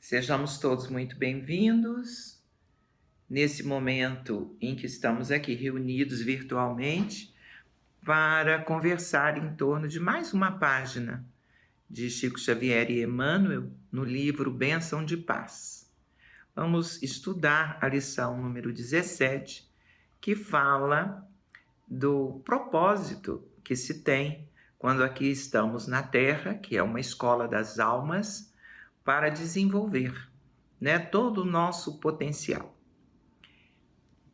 Sejamos todos muito bem-vindos nesse momento em que estamos aqui reunidos virtualmente para conversar em torno de mais uma página de Chico Xavier e Emmanuel no livro Bênção de Paz. Vamos estudar a lição número 17, que fala do propósito que se tem quando aqui estamos na Terra, que é uma escola das almas, para desenvolver, todo o nosso potencial.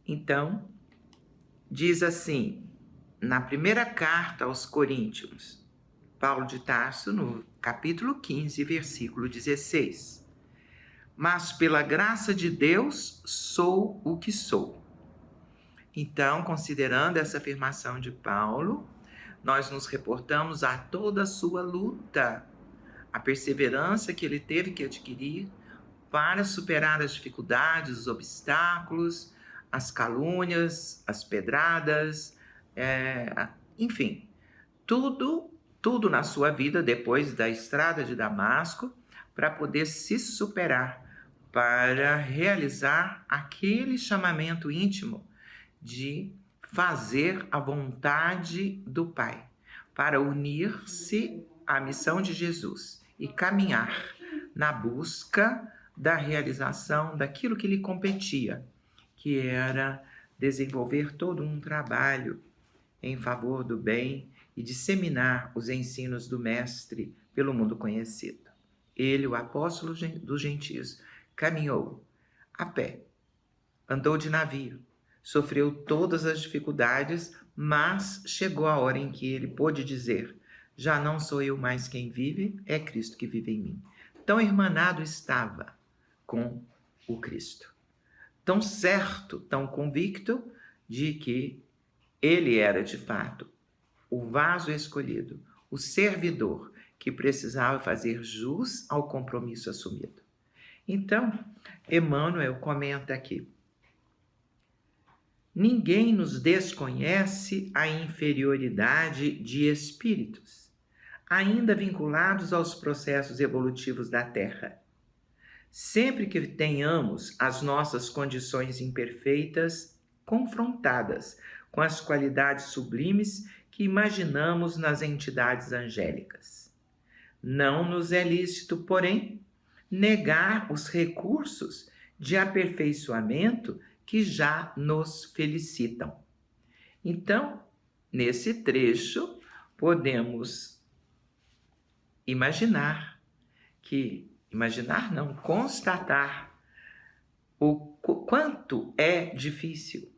Então, diz assim, na primeira carta aos Coríntios, Paulo de Tarso, no capítulo 15, versículo 16. Mas pela graça de Deus sou o que sou. Então, considerando essa afirmação de Paulo, nós nos reportamos a toda a sua luta, a perseverança que ele teve que adquirir para superar as dificuldades, os obstáculos, as calúnias, as pedradas, enfim, tudo na sua vida depois da estrada de Damasco, para poder se superar, para realizar aquele chamamento íntimo de fazer a vontade do Pai, para unir-se à missão de Jesus e caminhar na busca da realização daquilo que lhe competia, que era desenvolver todo um trabalho em favor do bem e disseminar os ensinos do Mestre pelo mundo conhecido. Ele, o apóstolo dos gentios, caminhou a pé, andou de navio, sofreu todas as dificuldades, mas chegou a hora em que ele pôde dizer: já não sou eu mais quem vive, é Cristo que vive em mim. Tão irmanado estava com o Cristo, tão certo, tão convicto de que ele era de fato o vaso escolhido, o servidor que precisava fazer jus ao compromisso assumido. Então, Emmanuel comenta aqui: ninguém nos desconhece a inferioridade de espíritos, ainda vinculados aos processos evolutivos da Terra. Sempre que tenhamos as nossas condições imperfeitas confrontadas com as qualidades sublimes que imaginamos nas entidades angélicas. Não nos é lícito, porém, negar os recursos de aperfeiçoamento que já nos felicitam. Então, nesse trecho, podemos constatar o quanto é difícil,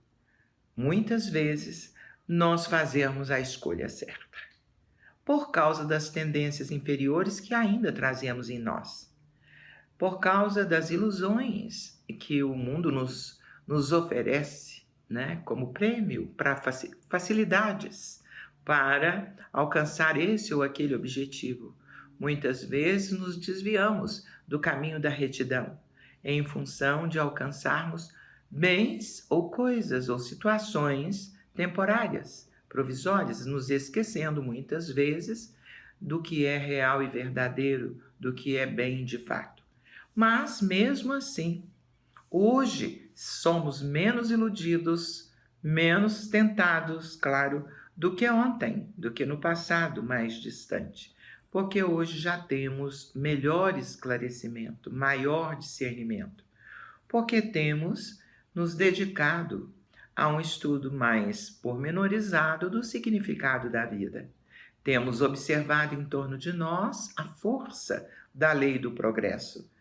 muitas vezes, nós fazermos a escolha certa, por causa das tendências inferiores que ainda trazemos em nós, por causa das ilusões que o mundo nos oferece, como prêmio para facilidades para alcançar esse ou aquele objetivo. Muitas vezes nos desviamos do caminho da retidão, em função de alcançarmos bens ou coisas ou situações temporárias, provisórias, nos esquecendo muitas vezes do que é real e verdadeiro, do que é bem de fato. Mas, mesmo assim, hoje somos menos iludidos, menos tentados, claro, do que ontem, do que no passado mais distante. Porque hoje já temos melhor esclarecimento, maior discernimento. Porque temos nos dedicado a um estudo mais pormenorizado do significado da vida. Temos observado em torno de nós a força da lei do progresso.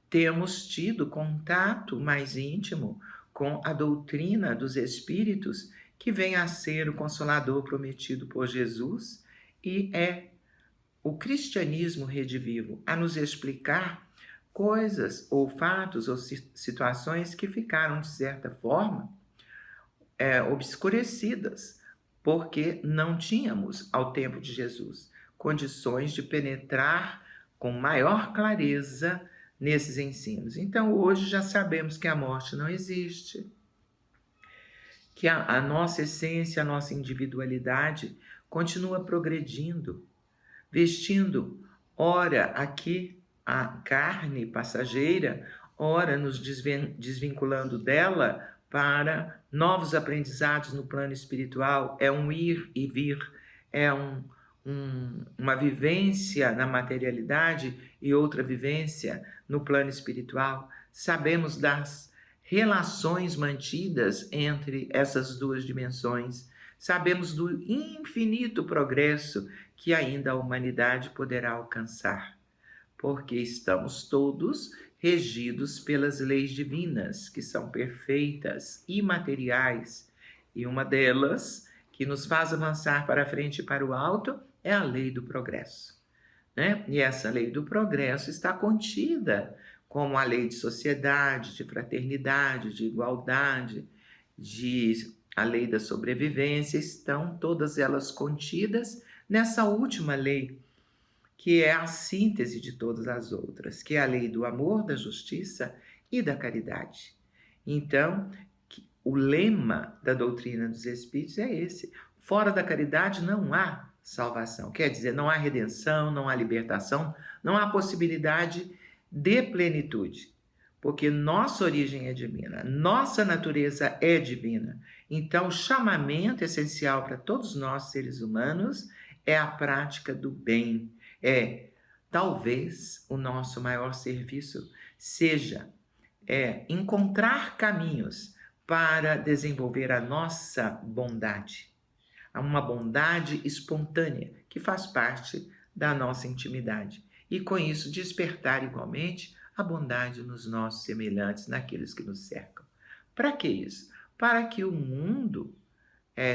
Temos tido contato mais íntimo com a doutrina dos Espíritos, que vem a ser o Consolador prometido por Jesus, e é o cristianismo redivivo a nos explicar coisas ou fatos ou situações que ficaram, de certa forma, obscurecidas, porque não tínhamos, ao tempo de Jesus, condições de penetrar com maior clareza nesses ensinos. Então, hoje já sabemos que a morte não existe, que a nossa essência, a nossa individualidade continua progredindo, vestindo ora aqui a carne passageira, ora nos desvinculando dela para novos aprendizados no plano espiritual. É um ir e vir, é uma vivência na materialidade e outra vivência no plano espiritual. Sabemos das relações mantidas entre essas duas dimensões. Sabemos do infinito progresso que ainda a humanidade poderá alcançar, porque estamos todos regidos pelas leis divinas, que são perfeitas, imateriais, e uma delas, que nos faz avançar para frente e para o alto, é a lei do progresso, né? E essa lei do progresso está contida como a lei de sociedade, de fraternidade, de igualdade, a lei da sobrevivência, estão todas elas contidas nessa última lei, que é a síntese de todas as outras, que é a lei do amor, da justiça e da caridade. Então, o lema da doutrina dos Espíritos é esse: fora da caridade não há salvação. Quer dizer, não há redenção, não há libertação, não há possibilidade de plenitude, porque nossa origem é divina, nossa natureza é divina. Então, o chamamento essencial para todos nós, seres humanos, é a prática do bem. Talvez o nosso maior serviço seja encontrar caminhos para desenvolver a nossa bondade, uma bondade espontânea que faz parte da nossa intimidade, e com isso despertar igualmente a bondade nos nossos semelhantes, naqueles que nos cercam. Para que isso? Para que o mundo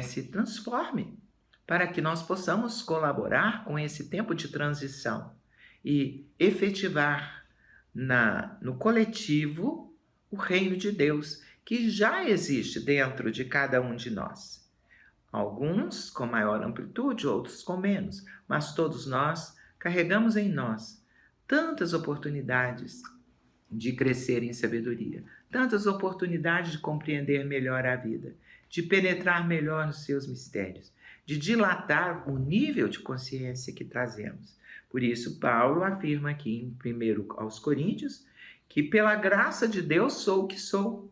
se transforme, para que nós possamos colaborar com esse tempo de transição e efetivar no coletivo o reino de Deus, que já existe dentro de cada um de nós. Alguns com maior amplitude, outros com menos, mas todos nós carregamos em nós tantas oportunidades de crescer em sabedoria, tantas oportunidades de compreender melhor a vida, de penetrar melhor nos seus mistérios, de dilatar o nível de consciência que trazemos. Por isso, Paulo afirma aqui em 1 aos Coríntios que pela graça de Deus sou o que sou,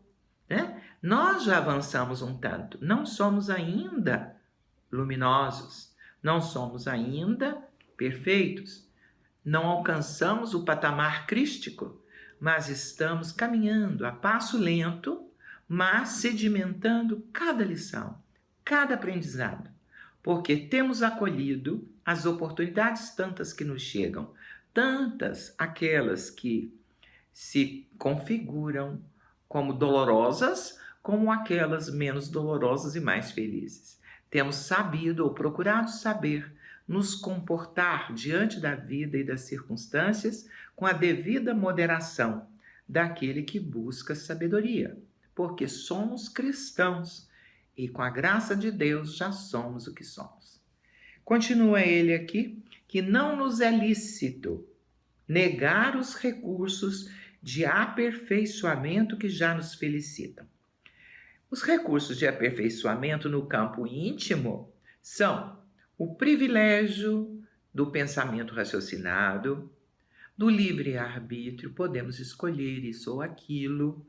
né? Nós já avançamos um tanto, não somos ainda luminosos, não somos ainda perfeitos, não alcançamos o patamar crístico, mas estamos caminhando a passo lento, mas sedimentando cada lição, cada aprendizado, porque temos acolhido as oportunidades tantas que nos chegam, tantas aquelas que se configuram como dolorosas, como aquelas menos dolorosas e mais felizes. Temos sabido ou procurado saber nos comportar diante da vida e das circunstâncias com a devida moderação daquele que busca sabedoria, porque somos cristãos e com a graça de Deus já somos o que somos. Continua ele aqui, que não nos é lícito negar os recursos de aperfeiçoamento que já nos felicitam. Os recursos de aperfeiçoamento no campo íntimo são o privilégio do pensamento raciocinado, do livre-arbítrio, podemos escolher isso ou aquilo,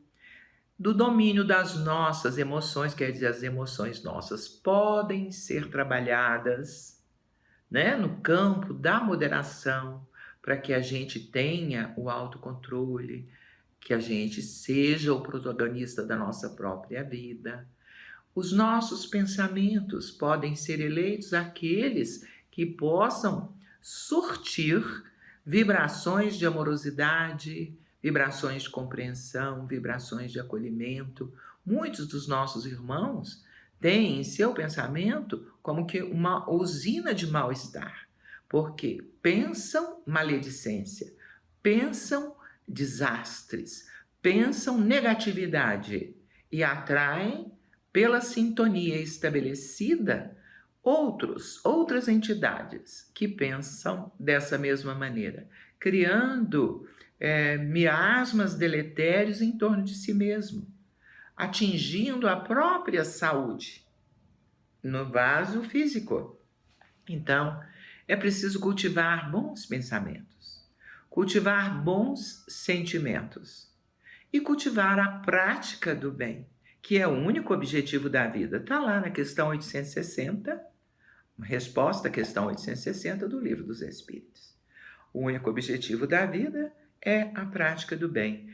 do domínio das nossas emoções, quer dizer, as emoções nossas podem ser trabalhadas, né, no campo da moderação, para que a gente tenha o autocontrole, que a gente seja o protagonista da nossa própria vida. Os nossos pensamentos podem ser eleitos aqueles que possam surtir vibrações de amorosidade, vibrações de compreensão, vibrações de acolhimento. Muitos dos nossos irmãos têm em seu pensamento como que uma usina de mal-estar, porque pensam maledicência, pensam desastres, pensam negatividade e atraem, pela sintonia estabelecida, outras entidades que pensam dessa mesma maneira, criando miasmas deletérios em torno de si mesmo, atingindo a própria saúde no vaso físico. Então, é preciso cultivar bons pensamentos, cultivar bons sentimentos e cultivar a prática do bem, que é o único objetivo da vida. Está lá na questão 860, resposta à questão 860 do Livro dos Espíritos. O único objetivo da vida é a prática do bem.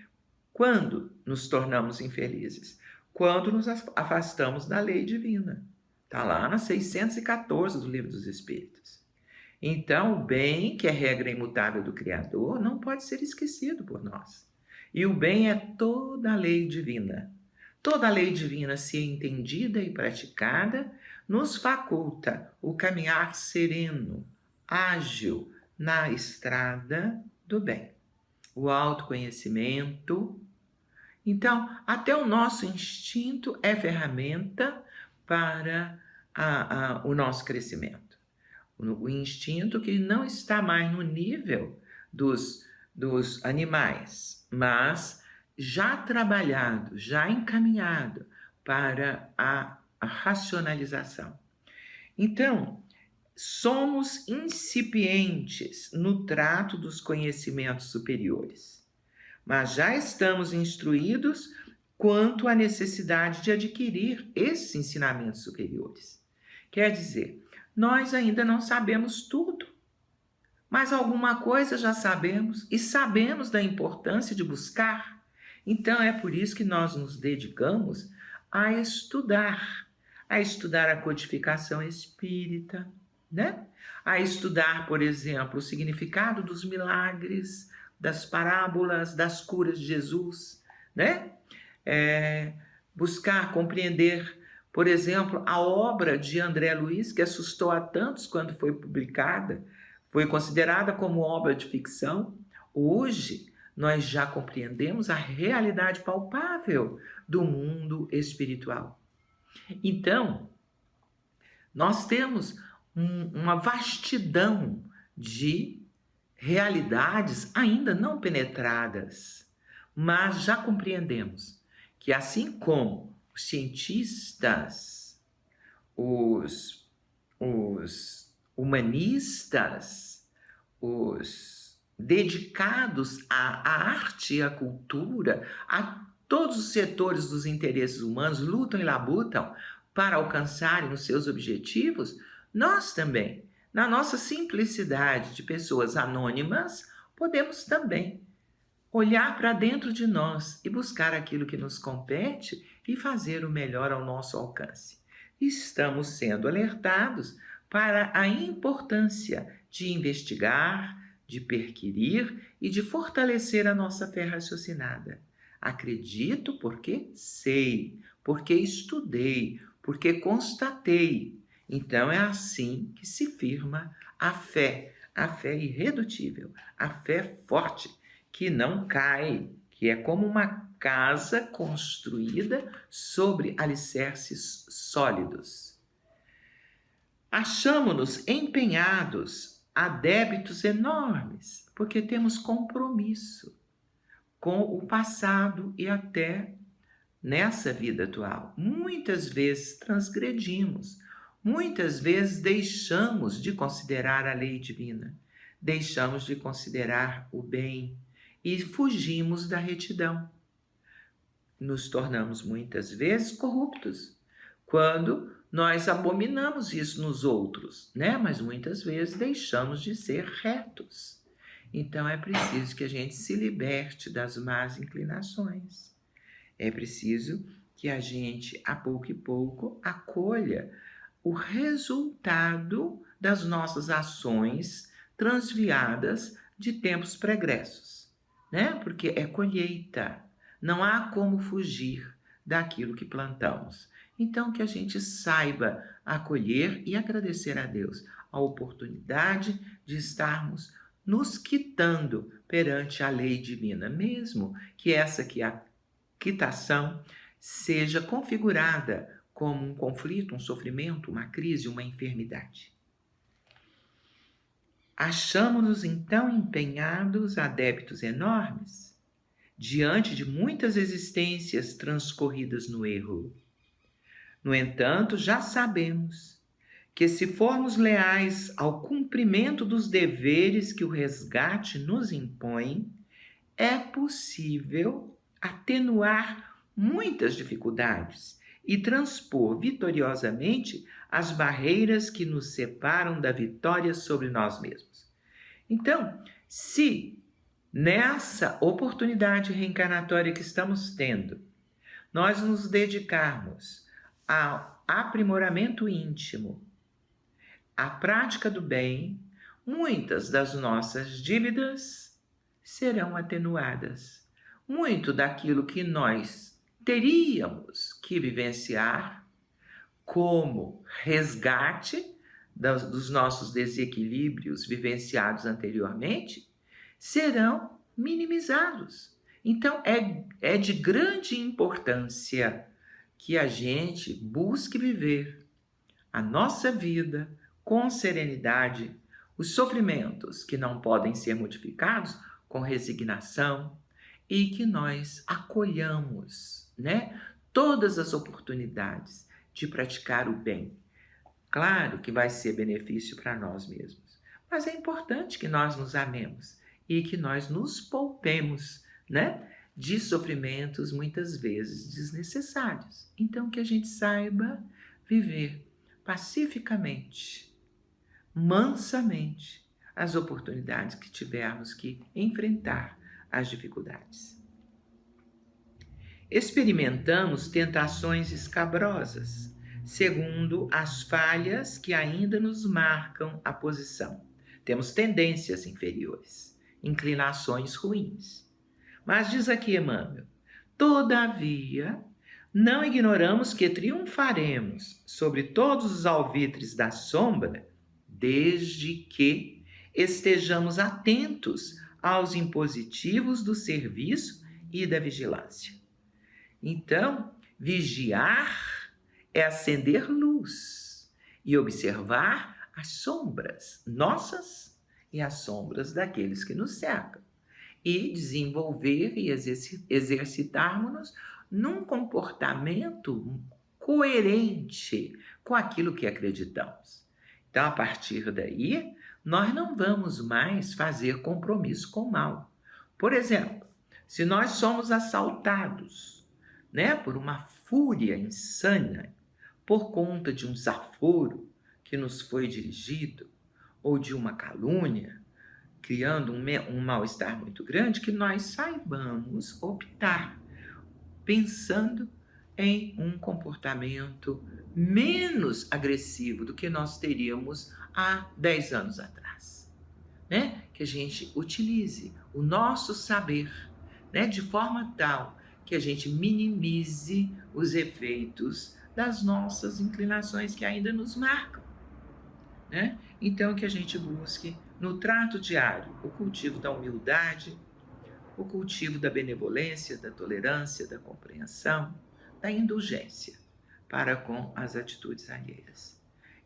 Quando nos tornamos infelizes? Quando nos afastamos da lei divina. Está lá na 614 do Livro dos Espíritos. Então, o bem, que é regra imutável do Criador, não pode ser esquecido por nós. E o bem é toda a lei divina. Toda a lei divina, se entendida e praticada, nos faculta o caminhar sereno, ágil, na estrada do bem. O autoconhecimento. Então, até o nosso instinto é ferramenta para o nosso crescimento. O instinto que não está mais no nível dos animais, mas já trabalhado, já encaminhado para a racionalização. Então, somos incipientes no trato dos conhecimentos superiores, mas já estamos instruídos quanto à necessidade de adquirir esses ensinamentos superiores. Quer dizer, nós ainda não sabemos tudo, mas alguma coisa já sabemos e sabemos da importância de buscar. Então é por isso que nós nos dedicamos a estudar a codificação espírita, né? A estudar, por exemplo, o significado dos milagres, das parábolas, das curas de Jesus, né? Buscar compreender, por exemplo, a obra de André Luiz, que assustou a tantos quando foi publicada, foi considerada como obra de ficção. Hoje, nós já compreendemos a realidade palpável do mundo espiritual. Então, nós temos uma vastidão de realidades ainda não penetradas, mas já compreendemos que, assim como os cientistas, os humanistas, os dedicados à arte e à cultura, a todos os setores dos interesses humanos, lutam e labutam para alcançarem os seus objetivos, nós também, na nossa simplicidade de pessoas anônimas, podemos também olhar para dentro de nós e buscar aquilo que nos compete e fazer o melhor ao nosso alcance. Estamos sendo alertados para a importância de investigar, de perquirir e de fortalecer a nossa fé raciocinada. Acredito porque sei, porque estudei, porque constatei. Então é assim que se firma a fé irredutível, a fé forte, que não cai, que é como uma casa construída sobre alicerces sólidos. Achamo-nos empenhados a débitos enormes, porque temos compromisso com o passado e até nessa vida atual. Muitas vezes transgredimos, muitas vezes deixamos de considerar a lei divina, deixamos de considerar o bem e fugimos da retidão. Nos tornamos muitas vezes corruptos, quando nós abominamos isso nos outros, né? Mas muitas vezes deixamos de ser retos. Então é preciso que a gente se liberte das más inclinações. É preciso que a gente, a pouco e pouco, acolha o resultado das nossas ações transviadas de tempos pregressos, né? Porque é colheita, não há como fugir daquilo que plantamos. Então, que a gente saiba acolher e agradecer a Deus a oportunidade de estarmos nos quitando perante a lei divina, mesmo que essa que a quitação seja configurada como um conflito, um sofrimento, uma crise, uma enfermidade. Achamos-nos então empenhados a débitos enormes, diante de muitas existências transcorridas no erro. No entanto, já sabemos que se formos leais ao cumprimento dos deveres que o resgate nos impõe, é possível atenuar muitas dificuldades e transpor vitoriosamente as barreiras que nos separam da vitória sobre nós mesmos. Então, se nessa oportunidade reencarnatória que estamos tendo, nós nos dedicarmos ao aprimoramento íntimo, à prática do bem, muitas das nossas dívidas serão atenuadas. Muito daquilo que nós teríamos que vivenciar como resgate dos nossos desequilíbrios vivenciados anteriormente serão minimizados. Então, é de grande importância que a gente busque viver a nossa vida com serenidade, os sofrimentos que não podem ser modificados com resignação e que nós acolhamos, todas as oportunidades de praticar o bem. Claro que vai ser benefício para nós mesmos, mas é importante que nós nos amemos e que nós nos poupemos, de sofrimentos muitas vezes desnecessários. Então, que a gente saiba viver pacificamente, mansamente, as oportunidades que tivermos que enfrentar as dificuldades. Experimentamos tentações escabrosas, segundo as falhas que ainda nos marcam a posição. Temos tendências inferiores, inclinações ruins. Mas diz aqui Emmanuel, todavia, não ignoramos que triunfaremos sobre todos os alvitres da sombra, desde que estejamos atentos aos impositivos do serviço e da vigilância. Então, vigiar é acender luz e observar as sombras nossas e as sombras daqueles que nos cercam, e desenvolver e exercitarmos-nos num comportamento coerente com aquilo que acreditamos. Então, a partir daí, nós não vamos mais fazer compromisso com o mal. Por exemplo, se nós somos assaltados, por uma fúria insana, por conta de um desaforo que nos foi dirigido, ou de uma calúnia, criando um mal-estar muito grande, que nós saibamos optar, pensando em um comportamento menos agressivo do que nós teríamos há 10 anos atrás. Que a gente utilize o nosso saber, de forma tal que a gente minimize os efeitos das nossas inclinações que ainda nos marcam. Então, que a gente busque no trato diário o cultivo da humildade, o cultivo da benevolência, da tolerância, da compreensão, da indulgência para com as atitudes alheias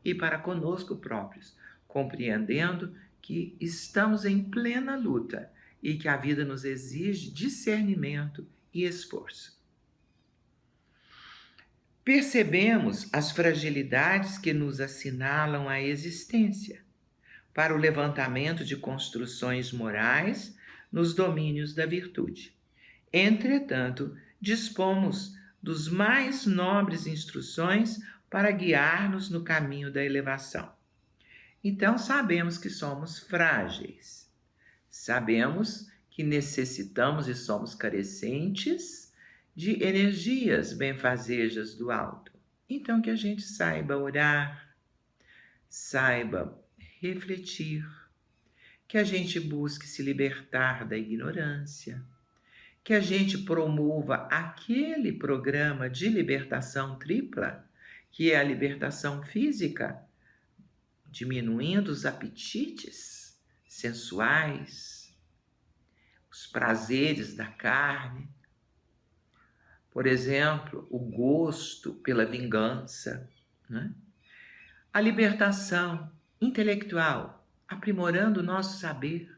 e para conosco próprios, compreendendo que estamos em plena luta e que a vida nos exige discernimento e esforço. Percebemos as fragilidades que nos assinalam a existência para o levantamento de construções morais nos domínios da virtude. Entretanto, dispomos dos mais nobres instruções para guiar-nos no caminho da elevação. Então, sabemos que somos frágeis, sabemos que necessitamos e somos carecentes de energias benfazejas do alto. Então, que a gente saiba orar, saiba refletir, que a gente busque se libertar da ignorância, que a gente promova aquele programa de libertação tripla, que é a libertação física, diminuindo os apetites sensuais, os prazeres da carne, por exemplo, o gosto pela vingança, a libertação intelectual, aprimorando o nosso saber,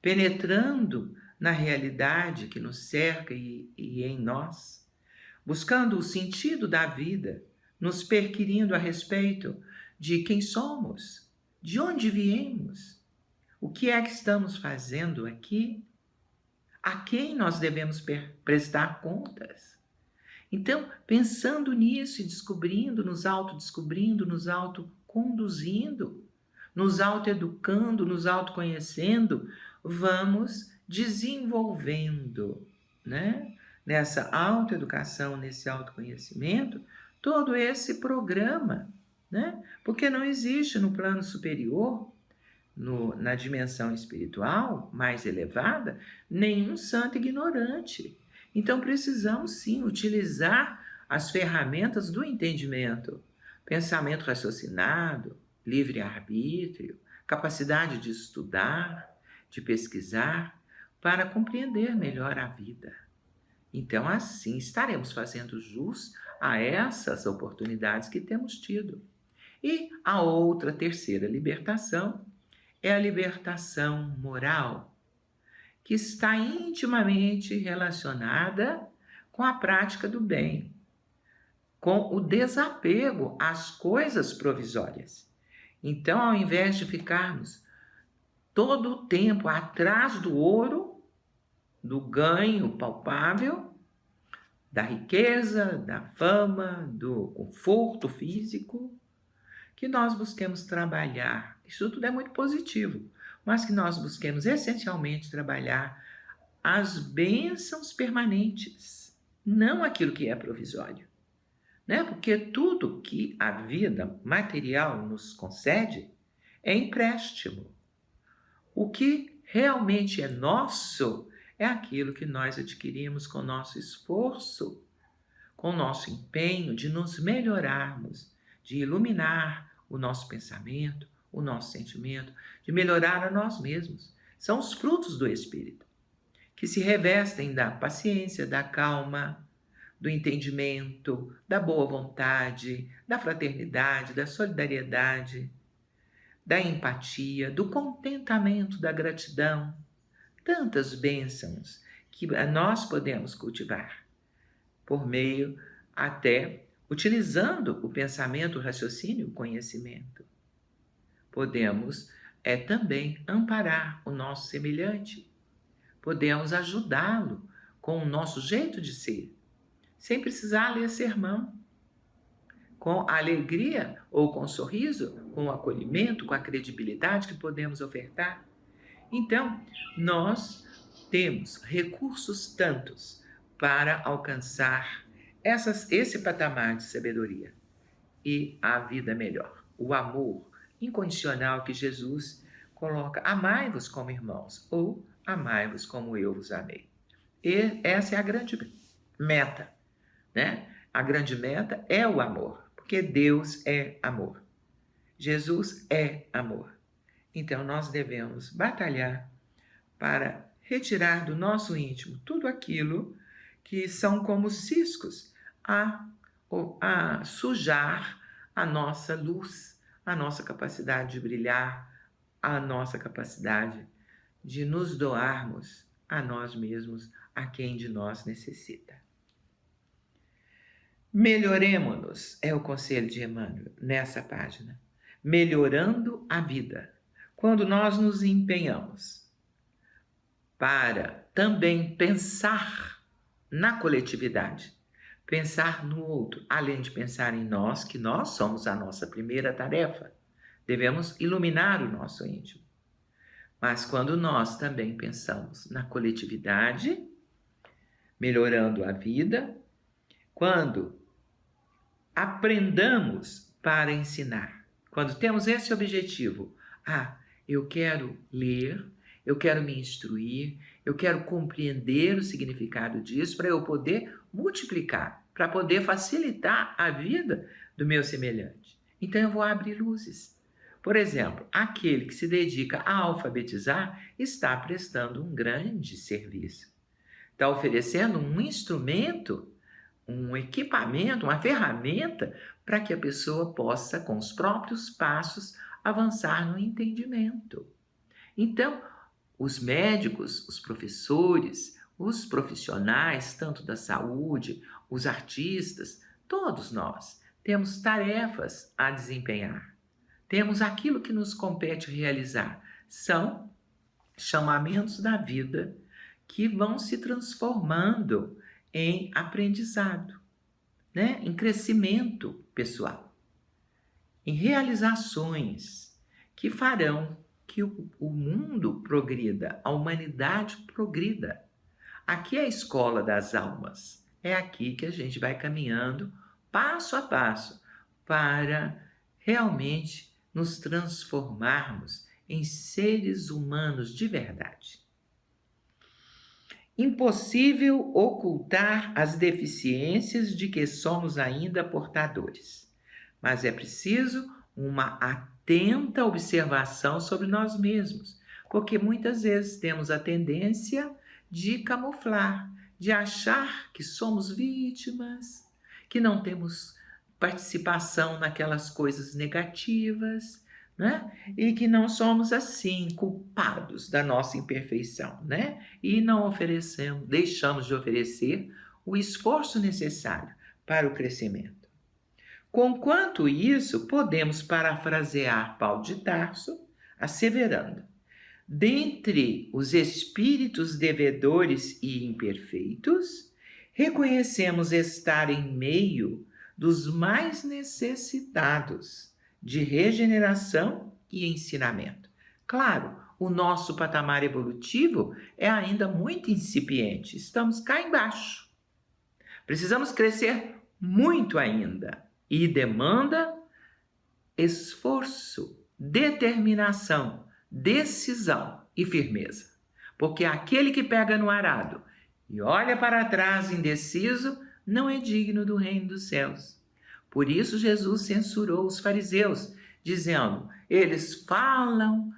penetrando na realidade que nos cerca e em nós, buscando o sentido da vida, nos perquirindo a respeito de quem somos, de onde viemos, o que é que estamos fazendo aqui, a quem nós devemos prestar contas. Então, pensando nisso e descobrindo, nos autodescobrindo, nos autoconduzindo, nos autoeducando, nos autoconhecendo, vamos desenvolvendo, né? Nessa autoeducação, nesse autoconhecimento, todo esse programa, né? Porque não existe no plano superior, na dimensão espiritual mais elevada, nenhum santo ignorante. Então precisamos sim utilizar as ferramentas do entendimento, pensamento raciocinado, livre-arbítrio, capacidade de estudar, de pesquisar, para compreender melhor a vida. Então assim estaremos fazendo jus a essas oportunidades que temos tido. E a outra terceira libertação é a libertação moral, que está intimamente relacionada com a prática do bem, com o desapego às coisas provisórias. Então, ao invés de ficarmos todo o tempo atrás do ouro, do ganho palpável, da riqueza, da fama, do conforto físico, que nós busquemos trabalhar. Isso tudo é muito positivo, mas que nós busquemos essencialmente trabalhar as bênçãos permanentes, não aquilo que é provisório, né? Porque tudo que a vida material nos concede é empréstimo. O que realmente é nosso é aquilo que nós adquirimos com o nosso esforço, com o nosso empenho de nos melhorarmos, de iluminar o nosso pensamento, o nosso sentimento, de melhorar a nós mesmos. São os frutos do Espírito, que se revestem da paciência, da calma, do entendimento, da boa vontade, da fraternidade, da solidariedade, da empatia, do contentamento, da gratidão. Tantas bênçãos que nós podemos cultivar por meio até utilizando o pensamento, o raciocínio, o conhecimento. Podemos também amparar o nosso semelhante. Podemos ajudá-lo com o nosso jeito de ser, sem precisar ler sermão. Com a alegria ou com o sorriso, com o acolhimento, com a credibilidade que podemos ofertar. Então, nós temos recursos tantos para alcançar esse patamar de sabedoria e a vida melhor. O amor incondicional que Jesus coloca: amai-vos como irmãos, ou amai-vos como eu vos amei. E essa é a grande meta, né? A grande meta é o amor, porque Deus é amor. Jesus é amor. Então nós devemos batalhar para retirar do nosso íntimo tudo aquilo que são como ciscos a sujar a nossa luz, a nossa capacidade de brilhar, a nossa capacidade de nos doarmos a nós mesmos, a quem de nós necessita. Melhoremo-nos, é o conselho de Emmanuel nessa página. Melhorando a vida. Quando nós nos empenhamos para também pensar na coletividade, pensar no outro, além de pensar em nós, que nós somos a nossa primeira tarefa. Devemos iluminar o nosso íntimo. Mas quando nós também pensamos na coletividade, melhorando a vida, quando aprendamos para ensinar, quando temos esse objetivo, eu quero ler, eu quero me instruir, eu quero compreender o significado disso para eu poder multiplicar, para poder facilitar a vida do meu semelhante. Então eu vou abrir luzes. Por exemplo, aquele que se dedica a alfabetizar está prestando um grande serviço. Está oferecendo um instrumento, um equipamento, uma ferramenta para que a pessoa possa, com os próprios passos, avançar no entendimento. Então, os médicos, os professores, os profissionais, tanto da saúde, os artistas, todos nós temos tarefas a desempenhar. temos aquilo que nos compete realizar. São chamamentos da vida que vão se transformando em aprendizado, né? Em crescimento pessoal, em realizações que farão que o mundo progrida, a humanidade progrida. Aqui é a escola das almas. É aqui que a gente vai caminhando passo a passo para realmente nos transformarmos em seres humanos de verdade. Impossível ocultar as deficiências de que somos ainda portadores, mas é preciso uma atenta observação sobre nós mesmos, porque muitas vezes temos a tendência de camuflar, de achar que somos vítimas, que não temos participação naquelas coisas negativas, né? E que não somos assim culpados da nossa imperfeição, né? E não oferecemos, deixamos de oferecer o esforço necessário para o crescimento. Conquanto isso, podemos parafrasear Paulo de Tarso, asseverando: dentre os espíritos devedores e imperfeitos, reconhecemos estar em meio dos mais necessitados de regeneração e ensinamento. Claro, o nosso patamar evolutivo é ainda muito incipiente, estamos cá embaixo. Precisamos crescer muito ainda e demanda esforço, determinação, decisão e firmeza. Porque aquele que pega no arado e olha para trás indeciso não é digno do reino dos céus. Por isso Jesus censurou os fariseus, dizendo: eles falam,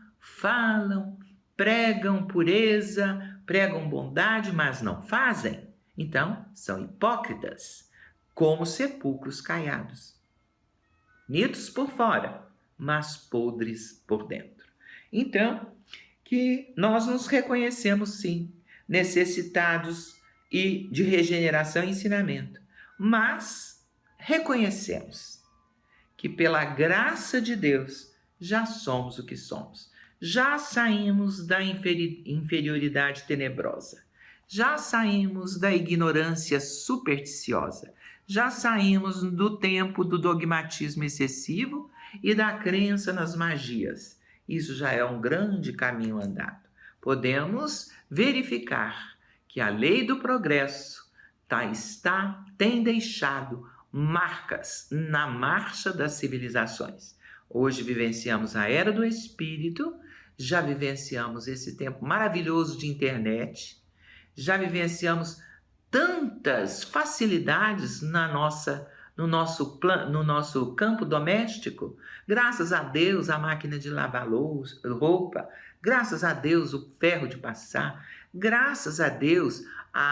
pregam pureza, pregam bondade, mas não fazem. Então, são hipócritas, como sepulcros caiados. Bonitos por fora, mas podres por dentro. Então, que nós nos reconhecemos sim, necessitados e de regeneração e ensinamento, mas reconhecemos que pela graça de Deus já somos o que somos, já saímos da inferioridade tenebrosa, já saímos da ignorância supersticiosa, já saímos do tempo do dogmatismo excessivo e da crença nas magias. Isso já é um grande caminho andado. Podemos verificar que a lei do progresso tem deixado marcas na marcha das civilizações. Hoje vivenciamos a era do espírito, já vivenciamos esse tempo maravilhoso de internet, já vivenciamos tantas facilidades no nosso campo doméstico. Graças a Deus, a máquina de lavar roupa, graças a Deus, o ferro de passar, graças a Deus, a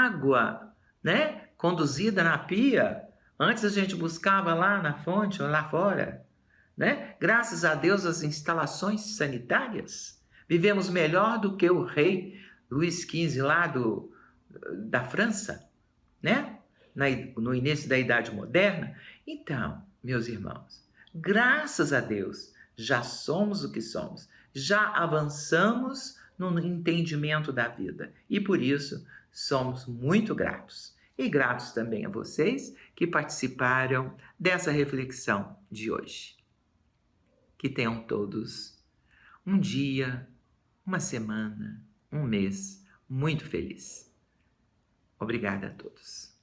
água, né, conduzida na pia. Antes a gente buscava lá na fonte ou lá fora, né? Graças a Deus, as instalações sanitárias. Vivemos melhor do que o rei Luís XV lá da França, né? No início da Idade Moderna. Então, meus irmãos, graças a Deus, já somos o que somos, já avançamos no entendimento da vida e por isso somos muito gratos. E gratos também a vocês que participaram dessa reflexão de hoje. Que tenham todos um dia, uma semana, um mês muito feliz. Obrigada a todos.